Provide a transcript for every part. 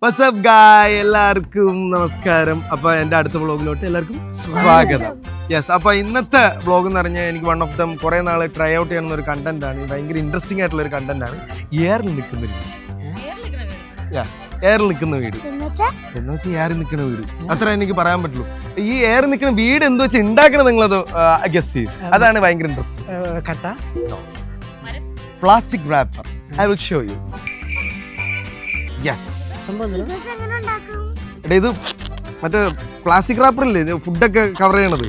WhatsApp ഗായ്, എല്ലാവർക്കും നമസ്കാരം. അപ്പൊ എന്റെ അടുത്ത വ്ളോഗിലോട്ട് എല്ലാവർക്കും സ്വാഗതം. യെസ്, അപ്പൊ ഇന്നത്തെ വ്ളോഗ് എന്ന് പറഞ്ഞാൽ എനിക്ക് വൺ ഓഫ് ദം കുറെ നാള് ട്രൈ ഔട്ട് ചെയ്യുന്ന ഒരു കണ്ടന്റ് ആണ്. ഭയങ്കര ഇൻട്രസ്റ്റിംഗ് ആയിട്ടുള്ള ഒരു കണ്ടന്റ് ആണ്. എയറിൽ നിൽക്കുന്ന വീട്, എയറിൽ നിൽക്കുന്ന വീട് എന്ന് വെച്ചാൽ എയറിൽ നിൽക്കുന്ന വീട്, അത്ര എനിക്ക് പറയാൻ പറ്റുള്ളൂ. ഈ എയർ നിൽക്കുന്ന വീട് എന്ത് വെച്ച് ഉണ്ടാക്കണം നിങ്ങളത് ഗസ് ചെയ്യും. അതാണ് ഭയങ്കര interesting. Plastic wrapper, I will show you. Yes, ഇത് മറ്റേ പ്ലാസ്റ്റിക് റാപ്പറല്ലേ ഫുഡൊക്കെ കവർ ചെയ്യണത്.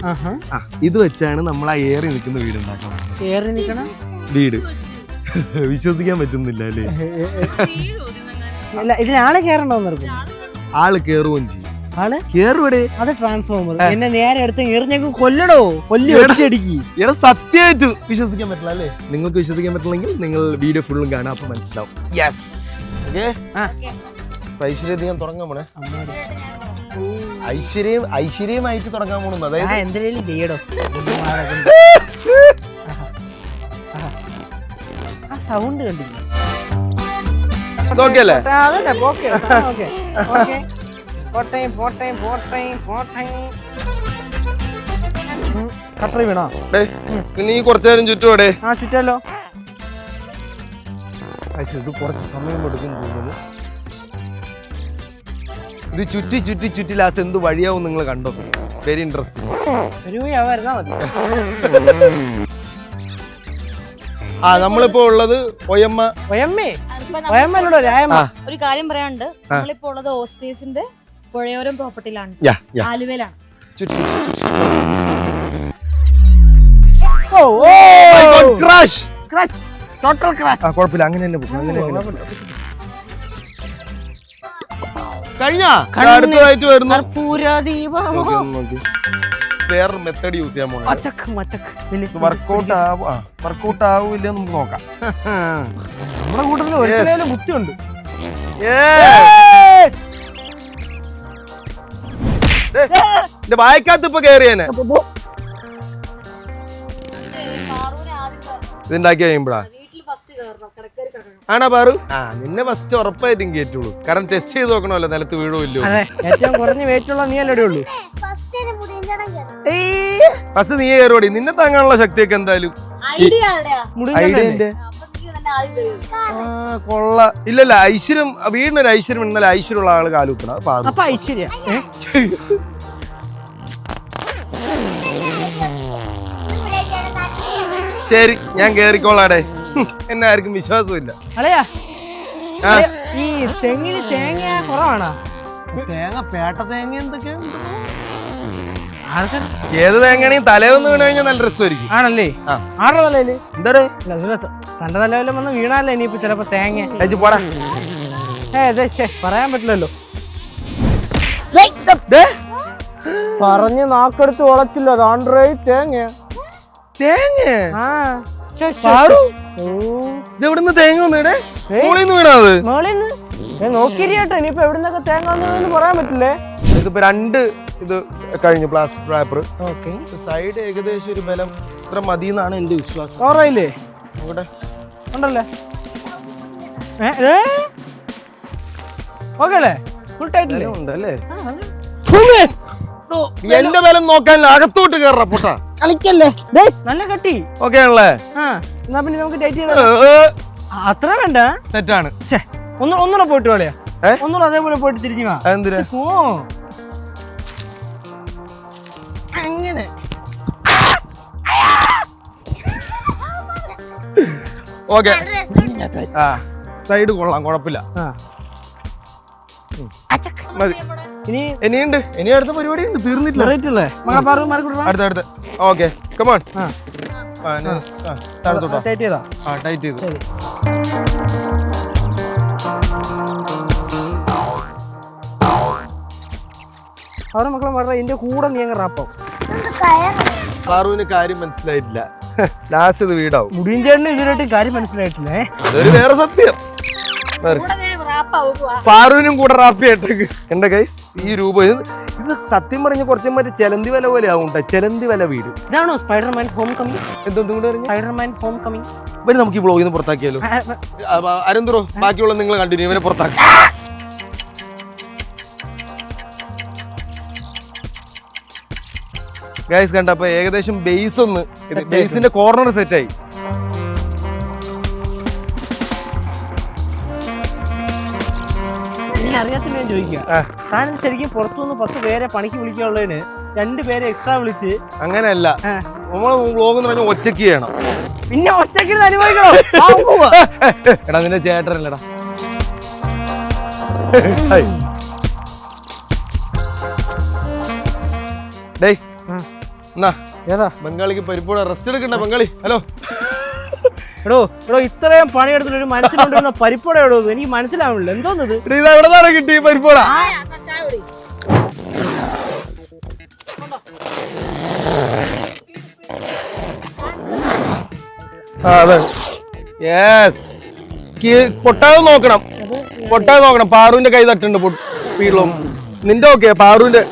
ഇത് വെച്ചാണ് നമ്മൾ ആ ഏറി നിൽക്കുന്ന വീട് ഉണ്ടാക്കുന്നത്. വീട് വിശ്വസിക്കാൻ പറ്റുന്നില്ല അല്ലേ? ഇതിനാള് കേറണ്ടോന്ന് ആള് കേറുകയും ചെയ്യും. ആള് കേറുവടേ, അത് ട്രാൻസ്ഫോമർ എന്നെ നേരെ എടുത്ത് എറിഞ്ഞേക്ക് കൊല്ലടോ, കൊല്ലി ഒടിച്ചടിക്ക്. എടാ സത്യമായിട്ട് വിശ്വസിക്കാൻ പറ്റില്ല അല്ലേ? നിങ്ങൾക്ക് വിശ്വസിക്കാൻ പറ്റില്ലെങ്കിൽ നിങ്ങൾ വീഡിയോ ഫുള്ളും കാണാം, അപ്പൊ മനസ്സിലാവും. യെസ്, ഐശ്വര്യം തുടങ്ങാൻ പോണേ. ഐശ്വര്യമായിട്ട് തുടങ്ങാൻ പോണെന്ന്, അതായത് എന്തെങ്കിലും ചെയ്യടോ. ആ സൗണ്ട് കണ്ടില്ല. കട്ടറി വീണോ? നീ കുറച്ചു നേരം ചുറ്റുപോടെ. ആ ചുറ്റല്ലോ. ഇത് കുറച്ച് സമയം കൊടുക്കും തോന്നുന്നു. ഇത് ചുറ്റി ചുറ്റി ചുറ്റി ലാസ്റ്റ് എന്ത് വഴിയാവും നിങ്ങൾ കണ്ടോ? Very interesting. ആ, നമ്മളിപ്പോ ഉള്ളത് ഒരു കാര്യം പറയാനുണ്ട്. നമ്മളിപ്പോ ഉള്ളത് ഓസ്റ്റേഴ്സിന്റെ പുഴയോരം പ്രോപ്പർട്ടിയിലാണ്, ആലുവയിലാണ്. കുഴപ്പമില്ല, അങ്ങനെ തന്നെ പോകും. അടുത്തതായിട്ട് വരുന്നു വേറൊരു മെത്തേഡ് യൂസ് ചെയ്യാൻ പോകണം. വർക്കൗട്ട് ആവൂല്ല, നമുക്ക് നോക്കാം. നമ്മുടെ കൂട്ടത്തില് ബുദ്ധിയുണ്ട്. എന്റെ വായിക്കാത്ത ഇപ്പൊ കേറിയേനെ ഇതുണ്ടാക്കി കഴിയുമ്പോഴാ ആണോ പാറു? നിന്നെ ഫസ്റ്റ് ഉറപ്പായിട്ടും കേറ്റുള്ളൂ, കാരണം ടെസ്റ്റ് ചെയ്ത് നോക്കണമല്ലോ നിലത്ത് വീഴുമല്ലോ. ഏറ്റവും കുറഞ്ഞ വെയിറ്റുള്ള നീ അല്ലേ ഉള്ളൂ. ഫസ്റ്റ് നീ കയറുപടി, നിന്നെ താങ്ങാനുള്ള ശക്തിയൊക്കെ എന്തായാലും. കൊള്ള ഇല്ലല്ല, ഐശ്വര്യം വീടിനൊരു ഐശ്വര്യം ഇന്നലെ ഐശ്വര്യമുള്ള ആള് കാലുക്കണം. ശരി, ഞാൻ കേറിക്കോളാടെ. എന്നെ ആർക്കും വിശ്വാസമില്ല. അല്ലയാ, ഈ തെങ്ങിന് തേങ്ങ കുറവാണോ? തേങ്ങ പേട്ട തേങ്ങ എന്തൊക്കെയാണ്? ഏത് തേങ്ങയാണെങ്കിൽ തലയൊന്ന് വീണ് കഴിഞ്ഞാൽ നല്ല രസമായിരിക്കും. ആണല്ലേ? ആരുടെ തലയില്? എന്താ തന്റെ തലയിലും വന്ന് വീണാലേ ഇനിയിപ്പോ ചിലപ്പോ തേങ്ങ പോടാ. പറയാൻ പറ്റില്ലല്ലോ. പറഞ്ഞ് നാക്കെടുത്ത് വളച്ചില്ല. തേങ്ങ ഇതെവിടുന്ന് തേങ്ങ വീണത്? നോക്കിരിട്ടോ, ഇനിയിപ്പോ എവിടുന്നൊക്കെ തേങ്ങ വന്നു പറയാൻ പറ്റില്ലേ. ഇതിപ്പോ രണ്ട് ഇത് കഴിഞ്ഞു പ്ലാസ്റ്റിക് റാപ്പർ. സൈഡ് ഏകദേശം ഒരു ബലം ഇത്ര മതി എന്നാണ് എന്റെ വിശ്വാസം. ഓറയില്ലേ ഉണ്ടല്ലേ? ഓക്കെ അല്ലേ? ഫുൾ ടൈറ്റിൽ ഉണ്ടല്ലേ? എന്റെ ബലം നോക്കാൻ അകത്തോട്ട് കയറാ പൊട്ടാ. കളിക്കല്ലേ, നല്ല കട്ടി. ഓക്കെ ആണല്ലേ? എന്നാ പിന്നെ നമുക്ക് ടൈറ്റ് ചെയ്ത അത്ര വേണ്ട. സെറ്റാണ്. ഒന്നുകൂടെ പോയിട്ട് കളിയാ, ഒന്നുകൂടെ അതേപോലെ പോയിട്ട് തിരിഞ്ഞു വാ. എന്തിനാ അങ്ങനെ? ഓക്കെ, സൈഡ് കൊള്ളാം, കുഴപ്പമില്ല. ഇനിയുണ്ട്, ഇനി അടുത്ത പരിപാടി ഉണ്ട്, തീർന്നിട്ടില്ല. അടുത്ത ഓക്കെ, കമോൺ. ടൈറ്റ് ചെയ്താ? ടൈറ്റ് ചെയ്തു. അവരുടെ മക്കളെ പറഞ്ഞ എന്റെ കൂടെ നീ അങ്ങ് റാപ്പാവും. പാറുവിന് കാര്യം മനസ്സിലായിട്ടില്ല. ലാസ്റ്റ് ഇത് വീടാവും. മുടിയൻ ചേട്ടന് ഇതിനായിട്ട് കാര്യം മനസ്സിലായിട്ടില്ലേ? അതൊരു വേറെ സത്യം. പാറുവിനും കൂടെ റാപ്പിയായിട്ടേക്ക്. എന്റെ ഗൈസ്, ഈ രൂപ ഇത് സത്യം പറഞ്ഞ കുറച്ച് മറ്റേ ചെലന്തി വില പോലെ ആവും. ചെലന്തി വില വീട്. ഇതാണോ Spiderman home coming? Spiderman home coming. ഇവര് നമുക്ക് ഈ വ്ളോഗിൽ നിന്ന് പുറത്താക്കിയാലോ? അരന്തരോ ബാക്കിയുള്ള നിങ്ങൾ കണ്ടിന്യൂ, ഇവരെ പുറത്താക്കി. ഗൈസ് കണ്ട അപ്പൊ ഏകദേശം ബേസ് ഒന്ന് ബേസിന്റെ കോർണർ സെറ്റ് ആയി. നീ അറിയാത്തില്ല ഞാൻ ചോദിക്കുക, താൻ ശരിക്കും പുറത്തുനിന്ന് 10 പേരെ പണിക്ക് വിളിക്കാനുള്ളതിന് 2 പേരെ എക്സ്ട്രാ വിളിച്ച് അങ്ങനെയല്ല, നമ്മള് വ്ലോഗ് എന്ന് പറഞ്ഞാൽ ഒറ്റയ്ക്ക് ചെയ്യണം. പിന്നെ ഒറ്റയ്ക്ക് അനുഭവിക്കണോ? എടാ നിന്റെ ചേട്ടനല്ലടാ. ഡേയ് എന്നാ ഏതാ ബംഗാളിക്ക് പരിപ്പോടെ റെസ്റ്റ് എടുക്കണ്ട ബംഗാളി. ഹലോ എടോ ഇത്രയും പണിയെടുത്തിട്ട് ഒരു മനസ്സിലുണ്ടിരുന്ന പരിപ്പോടെ എടോ എനിക്ക് മനസ്സിലാവുന്നില്ല. എന്തോന്നത് ഇത് എവിടെ കിട്ടി പരിപ്പോടാ? അതെ യെസ് പൊട്ടാതെ നോക്കണം, പൊട്ടാതെ നോക്കണം. പാറുവിന്റെ കൈ തട്ടുണ്ട് വീട്ടിലും. നിന്റെ ഓക്കെ പാറുവിന്റെ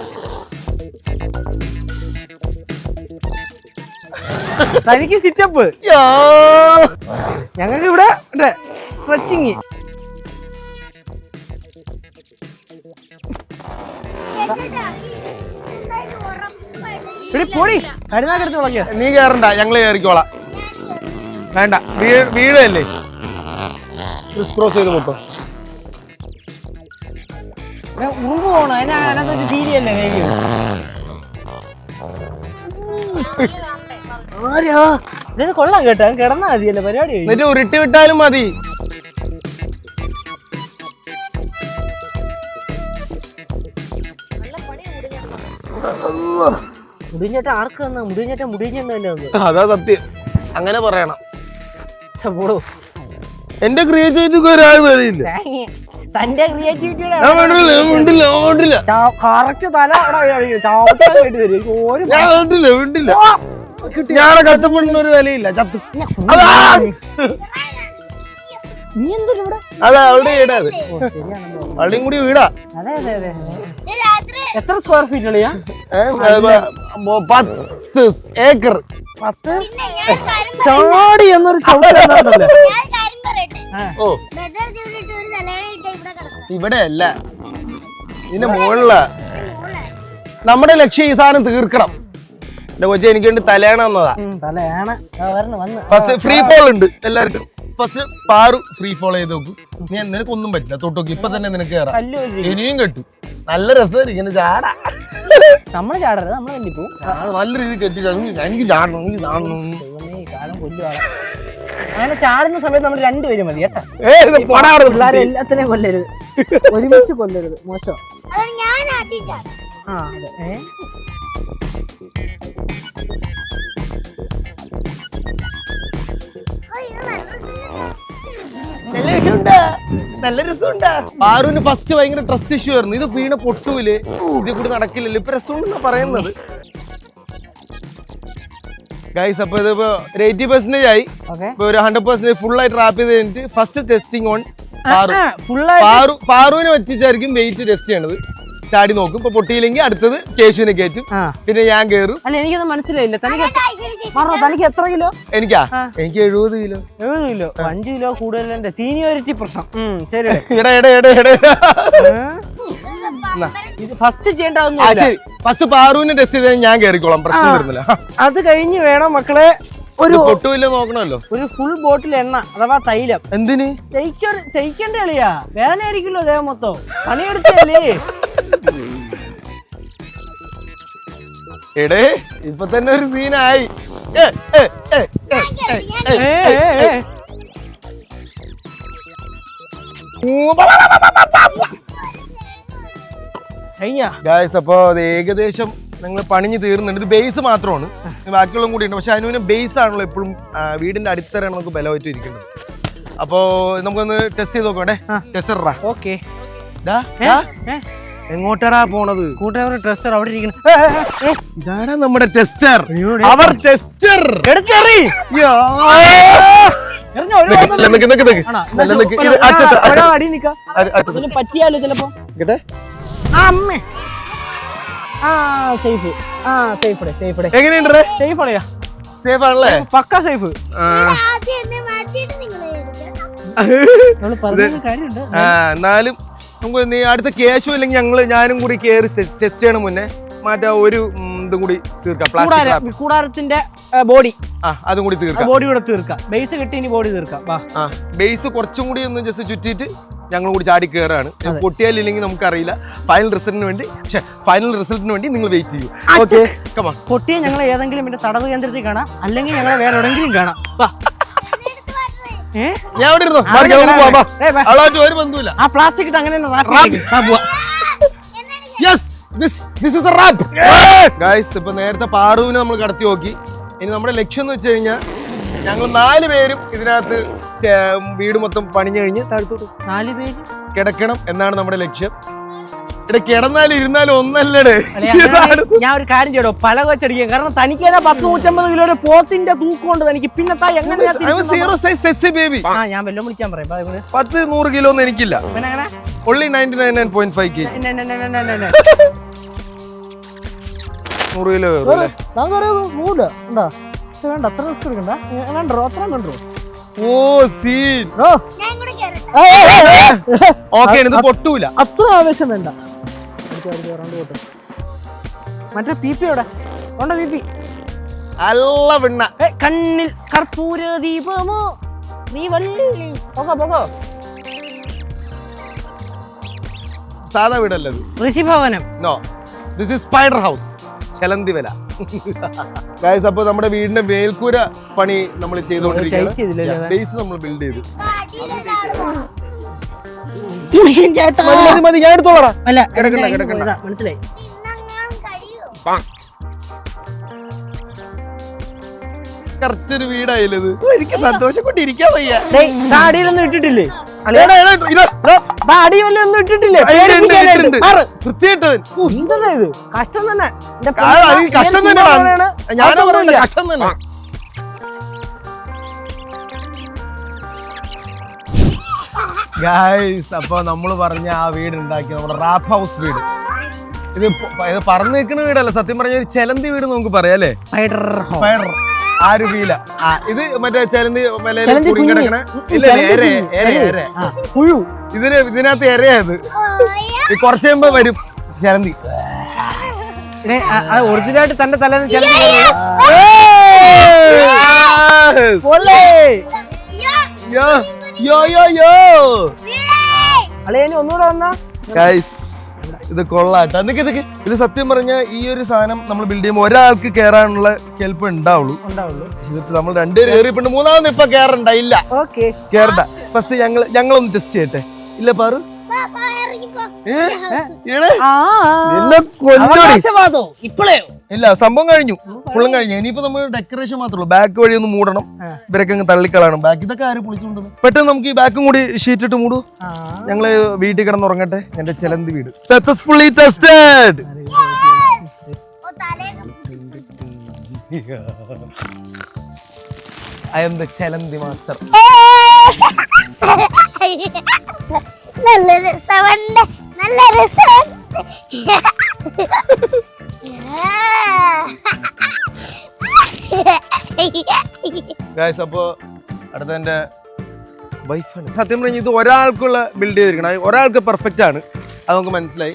തനിക്ക് സിറ്റപ്പ്, ഞങ്ങൾക്ക് ഇവിടെ സ്ട്രെച്ചിങ്. പൊടി കരുനാക്കെടുത്ത് വിളക്കിയ നീ കേറണ്ട, ഞങ്ങള് കയറിക്കോളാം. വേണ്ട വീടല്ലേ ക്രിസ് ക്രോസ് ചെയ്ത് മുട്ടോ. ഉറുമ്പ് പോണോ അതിനകത്ത് സീരിയല്ലേ? ഇത് കൊള്ളാം കേട്ടോ, കിടന്നാ മതിയല്ലേ പരിപാടി. എന്നിട്ട് ഉരുട്ടി വിട്ടാലും മതി. മുടിഞ്ഞേട്ട ആർക്ക് വന്നാ? മുടിഞ്ഞേട്ട അതാ സത്യം, അങ്ങനെ പറയണം. പോടോ, എന്റെ ക്രിയേറ്റിവിറ്റിക്ക് ഒരാൾ വരില്ല. തന്റെ ക്രിയേറ്റിവിറ്റിയുടെ കറക്റ്റ് തല ഞാനെ കഷ്ടപ്പെടുന്ന ഒരു വിലയില്ല. ചത്തു നീ എന്തൊരു ഇവിടെ? അതാ അവളുടെ വീടാത്, അവളുടെയും കൂടി വീടാ. അതെ അതെ അതെ. എത്ര സ്ക്വയർ ഫീറ്റ് ഉള്ളിയാ? 10 ഏക്കർ. 10 ചാടി എന്നൊരു ചവിട്ടല്ലേ? ഓ ഇവിടെ അല്ല, ഇതിന്റെ മുകളില. നമ്മുടെ ലക്ഷ്യം ഈ സാധനം തീർക്കണം. എന്റെ കൊച്ചി എനിക്ക് വേണ്ടി തലയണ വന്നതാ. ഫസ്റ്റ് ഫ്രീ ഫോൾ ഉണ്ട് എല്ലാവർക്കും. ഫസ്റ്റ് പാറു ഫ്രീ ഫോൾ ചെയ്ത് നോക്കും. നീ നിനക്കൊന്നും പറ്റില്ല, തൊട്ടോക്ക് ഇപ്പൊ തന്നെ നിനക്ക് കയറാം. ഇനിയും കെട്ടു, നല്ല രസമായിരിക്കും ചാടാ. നമ്മള് ചാടരുത്, നമ്മള് കണ്ടിപ്പോ നല്ല രീതിയിൽ കെട്ടി എനിക്ക് ചാടണം, എനിക്ക് ചാടണം. അങ്ങനെ ചാടുന്ന സമയത്ത് നമ്മൾ 2 പേര് മതി കേട്ടോ. പിള്ളേരെ എല്ലാത്തിനെയും കൊല്ലരുത്, ഒരുമിച്ച് കൊല്ലരുത്, മോശം. ആ അതെ. നല്ല രസമുണ്ട്. പാറുവിന് ഫസ്റ്റ് ഭയങ്കര ട്രസ്റ്റ് ഇഷ്യൂ ആയിരുന്നു. ഇത് വീണ പൊട്ടൂല്, ഇത് കൂടി നടക്കില്ലല്ലോ. ഇപ്പൊ രസമുണ്ടെന്നാ പറയുന്നത്. ഗൈസ് അപ്പൊ ഇതിപ്പോ 80% ആയി. ഇപ്പൊ ഒരു 100% ഫുൾ ആയിട്ട് റാപ്പ് ചെയ്ത് കഴിഞ്ഞിട്ട് ഫസ്റ്റ് ടെസ്റ്റിംഗ് ഓൺ പാറുവിനെ പറ്റിച്ചായിരിക്കും വെയിറ്റ് ടെസ്റ്റ് ചെയ്യണത്. ചാടി നോക്കും, ഇപ്പൊ പൊട്ടിയില്ലെങ്കിൽ അടുത്തത് കേശുവിനെ കയറ്റും, പിന്നെ ഞാൻ കയറും. അല്ല എനിക്കത് മനസ്സിലായില്ല, തനിക്ക് എത്ര കിലോ? എനിക്ക് 70 കിലോ. 70 കിലോ, 5 കിലോ കൂടുതൽ സീനിയോറിറ്റി പ്രശ്നം. ശരി, ഫസ്റ്റ് ചെയ്യേണ്ട. ശരി, ഫസ്റ്റ് പാറുവിനെ ടെസ്റ്റ് ചെയ്താൽ ഞാൻ കയറിക്കോളാം, പ്രശ്നം വരുന്നില്ല. അത് കഴിഞ്ഞ് വേണം മക്കളെ ഒരു പൊട്ടുമില്ല നോക്കണമല്ലോ. ഒരു ഫുൾ ബോട്ടിൽ എണ്ണ അഥവാ തൈലം. എന്തിന് തയ്ക്കണ്ട കളിയാ? വേദന ആയിരിക്കുമല്ലോ ദേഹം മൊത്തം, പണിയെടുത്തല്ലേ. എടേ ഇപ്പൊ തന്നെ ഒരു സീനായി. അപ്പൊ അത് ഏകദേശം ഞങ്ങൾ പണിഞ്ഞ് തീർന്നുണ്ട്. ഇത് ബേസ് മാത്രമാണ്, ബാക്കിയുള്ള കൂടി ഉണ്ട്. പക്ഷെ അതിന് ബേസ് ആണല്ലോ എപ്പോഴും വീടിന്റെ അടിത്തറയാണ് നമുക്ക് ബലമായിട്ട് ഇരിക്കുന്നത്. അപ്പൊ നമുക്കൊന്ന് ടെസ്റ്റ് ചെയ്ത് നോക്കട്ടെ. ടെസ്റ്ററാ. ഓക്കെ, എങ്ങോട്ടാടാ പോണത്? കൂട്ടുകാരുടെ ടെസ്റ്റർ അവിടെ ഇരിക്കണം. ഇതാണ് നമ്മുടെ ടെസ്റ്റർ. അവർ ടെസ്റ്റർ പറ്റിയാലോ ചിലപ്പോ. എങ്ങനെയുണ്ട്? സേഫ് ആണല്ലേ? സേഫ് ആണല്ലേ? പക്കാ സേഫ്. എന്നാലും നമുക്ക് നീ അടുത്ത കേശു ഇല്ലെങ്കിൽ ഞാനും കൂടി കയറി ടെസ്റ്റ് ചെയ്യണം. മുന്നേ മാറ്റാ ഒരു ഇതും കൂടി തീർക്കാം. പ്ലാസ്റ്റിക് കൂടാരത്തിന്റെ ബോഡി അതും കൂടി തീർക്കാം. ബോഡി കൂടെ തീർക്കാം. ബേസ് കിട്ടി ഇനി ബോഡി തീർക്കാം. ബേസ് കുറച്ചും കൂടി ഒന്ന് ജസ്റ്റ് ചുറ്റിയിട്ട് ഞങ്ങൾ കൂടി ചാടി കയറാണ്. പൊട്ടിയാലില്ലെങ്കിൽ നമുക്കറിയില്ല. ഫൈനൽ റിസൾട്ടിന് വേണ്ടി നിങ്ങൾ വെയിറ്റ് ചെയ്യൂ. Okay, come on. പൊട്ടിയെ ഞങ്ങൾ ഏതെങ്കിലും എന്റെ തടവ് കേന്ദ്രത്തിൽ കാണാം, അല്ലെങ്കിൽ ഞങ്ങളെ വേറെ എവിടെയെങ്കിലും കാണാം. ഞാൻ അവിടെ ഇരുന്നോ? ഒരു ബന്ധുവില്ല. ആ പ്ലാസ്റ്റിക് ഇട്ട് അങ്ങനെ ഇപ്പൊ നേരത്തെ പാറുവിനെ നമ്മൾ കടത്തി നോക്കി. ഇനി നമ്മുടെ ലക്ഷ്യം എന്ന് വെച്ച് കഴിഞ്ഞാൽ ഞങ്ങൾ 4 പേരും ഇതിനകത്ത് വീട് മൊത്തം പണിഞ്ഞു കഴിഞ്ഞ് താഴത്തോട്ട് 4 പേര് കിടക്കണം എന്നാണ് നമ്മുടെ ലക്ഷ്യം. ഇവിടെ കിടന്നാലും ഇരുന്നാലും ഒന്നല്ലേ. ഞാൻ ഒരു കാര്യം ചെയ്യടോ, പല വെച്ചടിക്കാം. കാരണം തനിക്ക് 100-150 കിലോ പോത്തിന്റെ തൂക്കമുണ്ട് തനിക്ക്. പിന്നെ ഞാൻ വെല്ലം വിളിക്കാൻ പറയാം. 10-100 കിലോ ഒന്നും എനിക്കില്ല. only 99.5 kg. 100 കിലോ വേണ്ട, അത്ര റിസ്ക് എടുക്കണ്ട. വേണ്ടോ അത്ര വേണ്ടോ? ഇത് പൊട്ടൂല. അത്ര ആവേശം വേണ്ട. മറ്റേ പിപിയോടെ ഉണ്ടോ? പിപി അല്ല പിണ്ണ കണ്ണിൽ കർപ്പൂര ദീപമോ നീ വള്ളി. പോകോ സാധാ വീടല്ലത്. ഋഷിഭവനം. No, this is spider house. ചെലന്തിവല. ഗൈസ്, അപ്പൊ നമ്മുടെ വീടിന്റെ മേൽക്കൂര പണി നമ്മൾ ചെയ്തുകൊണ്ടിരിക്കുകയാണ്. ബേസ് നമ്മൾ ബിൽഡ് ചെയ്തു. മതി, ഞാൻ എടുത്തോളാം. മനസ്സിലായി. കറക്റ്റ് ഒരു വീടായില്ലത്. എനിക്ക് സന്തോഷം കൊണ്ട് ഇരിക്കാൻ വയ്യ. അടിയിലൊന്നും ഇട്ടിട്ടില്ലേ? അടി വല്ലൊന്നും ഇട്ടിട്ടില്ലേ? കഷ്ടം തന്നെ. കഷ്ടം തന്നെയാണ്. ഞാനാ പറയുന്നത് കഷ്ടം തന്നെ. ഗൈസ്, അപ്പൊ നമ്മള് പറഞ്ഞ ആ വീട് ഉണ്ടാക്കി നമ്മുടെ റാപ്പ് ഹൗസ് വീട്. ഇത് പറന്ന് നിൽക്കുന്ന വീടല്ല, സത്യം പറഞ്ഞ ഒരു ചെലന്തി വീട് നമുക്ക് പറയാം അല്ലേ? സ്പൈഡർ ആ ഒരു ഫീല. ഇത് മറ്റേ ചെലന്തി കിടക്കണ ഇതിനകത്ത് എരയത്. കുറച്ച് കഴിയുമ്പോ വരും ചെലന്തി. ഒറിജിനലായിട്ട് തന്റെ തലേന്ന് ഒന്നുകൂടെ വന്നാ. ഇത് കൊള്ളാട്ടോ. ഇത് സത്യം പറഞ്ഞ ഈ ഒരു സാധനം നമ്മൾ ബിൽഡ് ചെയ്യുമ്പോൾ ഒരാൾക്ക് കേറാനുള്ള കെൽപ്പ് ഉണ്ടാവുള്ളൂ. നമ്മൾ 2 പേര് കയറിയിട്ടുണ്ട്. 3ാമത് ഇപ്പൊ കേറണ്ടായില്ല. കേറണ്ട. ഫസ്റ്റ് ഞങ്ങളൊന്ന് ടെസ്റ്റ് ചെയ്യട്ടെ. ഇല്ല പാറു, ഇല്ല, സംഭവം കഴിഞ്ഞു. ഫുള്ളും കഴിഞ്ഞു. ഇനിയിപ്പോ നമ്മൾ ഡെക്കറേഷൻ മാത്രമേ. ബാക്ക് വഴി ഒന്ന് മൂടണം. ഇവരൊക്കെ അങ്ങ് തള്ളിക്കളാണ്. ബാക്ക് ഇതൊക്കെ ആര് പൊളിച്ചുകൊണ്ടു. പെട്ടെന്ന് നമുക്ക് ഈ ബാക്കും കൂടി ഷീറ്റ് ഇട്ട് മൂടൂ. ഞങ്ങള് വീട്ടിൽ കിടന്നുറങ്ങട്ടെ. എന്റെ ചെലന്തി വീട് successfully tested. I am the ചെലന്തി മാസ്റ്റർ. നല്ല രസമുണ്ട്, നല്ല രസം. ഗൈസ്, അപ്പോ അടുത്ത എന്റെ വൈഫാണ്. സത്യം പറഞ്ഞ ഇത് ഒരാൾക്കുള്ള ബിൽഡ് ചെയ്തിരിക്കണം. ഒരാൾക്ക് പെർഫെക്റ്റ് ആണ്, അത് നമുക്ക് മനസ്സിലായി.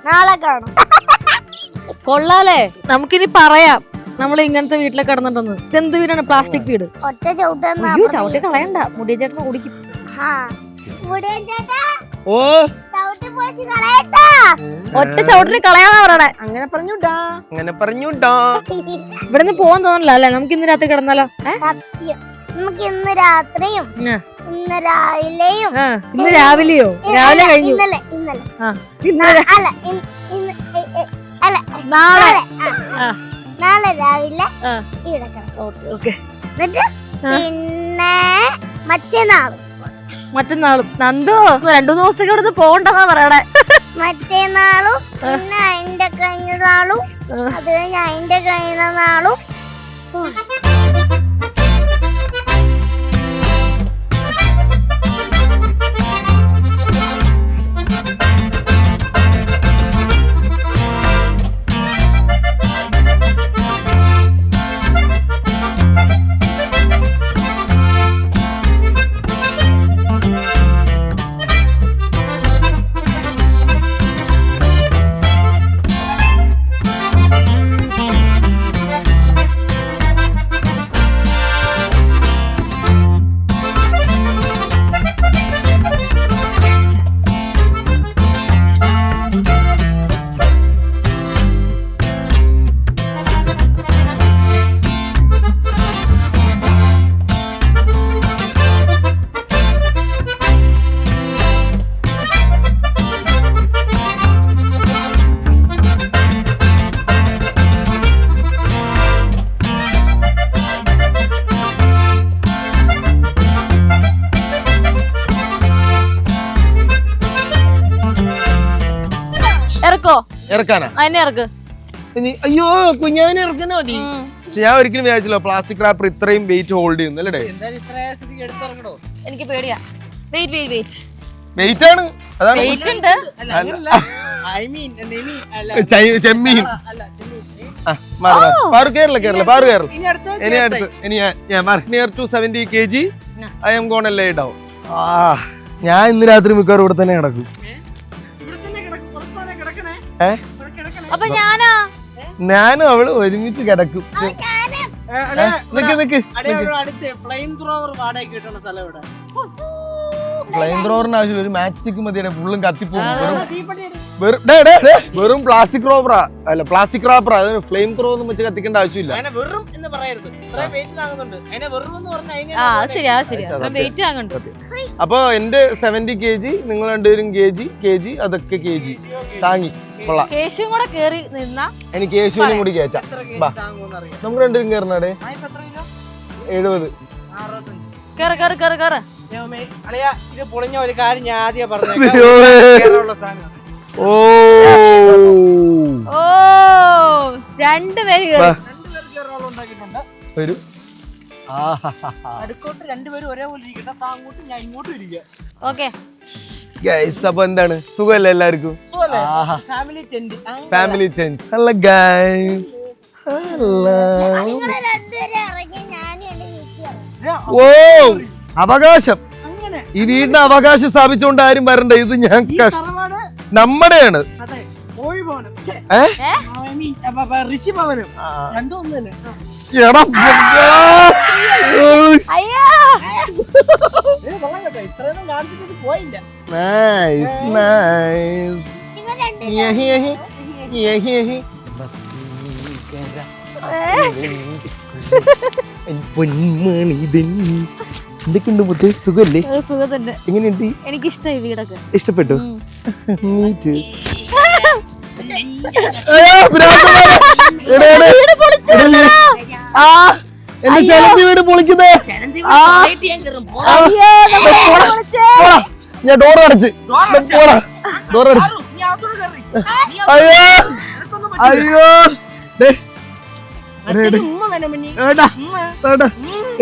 നാളെ കാണാം. കൊള്ളാലേ, നമുക്കിനി പറയാം നമ്മൾ ഇങ്ങനത്തെ വീട്ടിലൊക്കെ കിടന്നിട്ടുണ്ടെന്ന്. ഇതെന്ത് വീടാണ്? പ്ലാസ്റ്റിക് വീട്. ഒറ്റ ചവിട്ട ചവിട്ടി കളയണ്ട, മുടിയ ചേട്ടനെ ഓടിക്കും. ഒറ്റ ചവിട്ടിന് കളയാന്നാ പറയണേ. അങ്ങനെ പറഞ്ഞുടാ. ഇവിടെ നിന്ന് പോവാൻ തോന്നില്ല അല്ലേ? നമുക്ക് ഇന്ന് രാത്രി കിടന്നാലോ? സത്യം, നമുക്ക് ഇന്ന് രാത്രിയും ഇന്ന് രാവിലെയും. ഇന്ന് രാവിലെയോ? രാവിലെ കഴിഞ്ഞു. നാളെ രാവിലെ ഇവിടെ എന്നിട്ട് പിന്നെ മറ്റന്നാളും നന്ദു 2-3 ദിവസത്തേക്ക് ഇവിടുന്ന് പോകണ്ടെന്നാ പറയണേ. മറ്റേനാളും പിന്നെ അതിന്റെ കഴിഞ്ഞ നാളും അത് കഴിഞ്ഞ് അതിന്റെ കഴിഞ്ഞ നാളും ഇറക്കോ ഇറക്കാനാ? അതിനെ ഇറക്ക്. അയ്യോ കുഞ്ഞാവിനെ ഇറക്കാനാ മതി. പക്ഷെ ഞാൻ ഒരിക്കലും വിചാരിച്ചില്ല പ്ലാസ്റ്റിക് റാപ്പർ ഇത്രയും വെയിറ്റ് ഹോൾഡ് ചെയ്യുന്നു അല്ലേ? എനിക്ക് പേടിയാ. വെയിറ്റ് വെയിറ്റ് ആണ്, അതാണ് വെയിറ്റ് ഉണ്ട്. ചെമ്മീൻ. കേരള ഇനി അടുത്ത് near to 70 kg I'm gonna lay down. ഞാൻ ഇന്ന് രാത്രി മിക്കവാറും ഇവിടെ തന്നെ കിടക്കും. അപ്പൊ ഞാനും അവള് ഒരുമിച്ച് കിടക്കും. ഫ്ലെയിം ത്രോവറിന് ആവശ്യമില്ല, ഒരു മാച്ച് സ്റ്റിക്ക് മതിയുടെ ഫുള്ളും കത്തിപ്പോകും. വെറും പ്ലാസ്റ്റിക് റോബറാ, അല്ല പ്ലാസ്റ്റിക് റാപ്പറാ. അതിന് ഫ്ലെയിം ത്രോ ഒന്നും വെച്ച് കത്തിക്കേണ്ട ആവശ്യമില്ല. അപ്പൊ എന്റെ 70 kg, നിങ്ങൾ രണ്ടുപേരും kg, അതൊക്കെ kg താങ്ങി കൊള്ളാം. എനിക്ക് യേശുവിനും കൂടി കയറ്റാം. നമുക്ക് രണ്ടുപേരും കയറണേ. 70. ഇത് പൊളിഞ്ഞ ഒരു കാര്യം ഞാൻ ആദ്യം പറഞ്ഞു. ഓ രണ്ടുപേര് വരൂ. അടുക്കോട്ട് രണ്ടുപേരും ഒരേപോലെ ഇരിക്കട്ടെ. അങ്ങോട്ടും ഞാൻ ഇങ്ങോട്ടും ഇരിക്കുക. ഓക്കെ ഗൈസ്, അപ്പൊ എന്താണ് സുഖമല്ലേ എല്ലാവർക്കും? Family tent. Hello guys. ഓ അവകാശം, ഈ വീടിന് അവകാശം സ്ഥാപിച്ചുകൊണ്ട് ആരും വരണ്ട. ഇത് ഞാൻ നമ്മുടെയാണ്. എന്തൊക്കെയുണ്ട് മുത്തേ, സുഖല്ലേ? സുഖത്തിന്റെ. എങ്ങനെയുണ്ട്? എനിക്ക് ഇഷ്ടമായി വീടൊക്കെ. ഇഷ്ടപ്പെട്ടു? എന്റെ ചെലന്തി വീട് പൊളിക്കുന്നേ. ഞാൻ ഡോർ അടച്ച്. ഡോർ അടച്ച്. അയ്യോ അയ്യോ,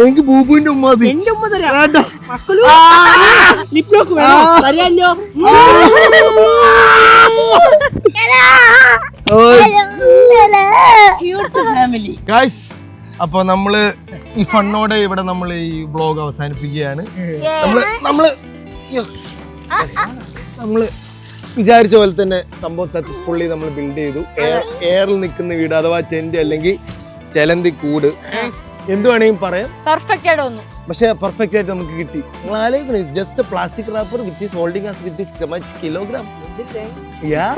എനിക്ക് ബൂബുവിന്റെ ഉമ്മ മതി. ഗൈസ്, അപ്പൊ നമ്മള് ഈ ഫണ്ണോടെ ഇവിടെ നമ്മൾ ഈ വ്ലോഗ് അവസാനിപ്പിക്കുകയാണ്. നമ്മള് വിചാരിച്ച പോലെ തന്നെ സംഭവം സക്സസ്ഫുള്ളി നമ്മൾ ബിൽഡ് ചെയ്തു. എയറിൽ നിൽക്കുന്ന വീട്, അഥവാ ടെന്റ് അല്ലെങ്കിൽ ചെലന്തി കൂട്, എന്ത് വേണമെങ്കിലും പറയാം. പക്ഷെ പെർഫെക്റ്റ് ആയിട്ട് നമുക്ക് കിട്ടി. നിങ്ങൾ ആലോചിക്കണം, just plastic wrapper which is holding us with this much kilogram. Yeah,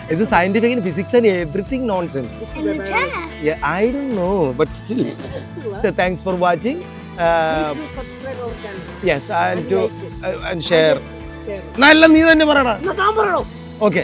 it's a scientific and physics and everything nonsense. Yeah, I don't know, but still. So thanks for watching. Yes, and to and share. നല്ല നീ തന്നെ പറയടാ. Okay,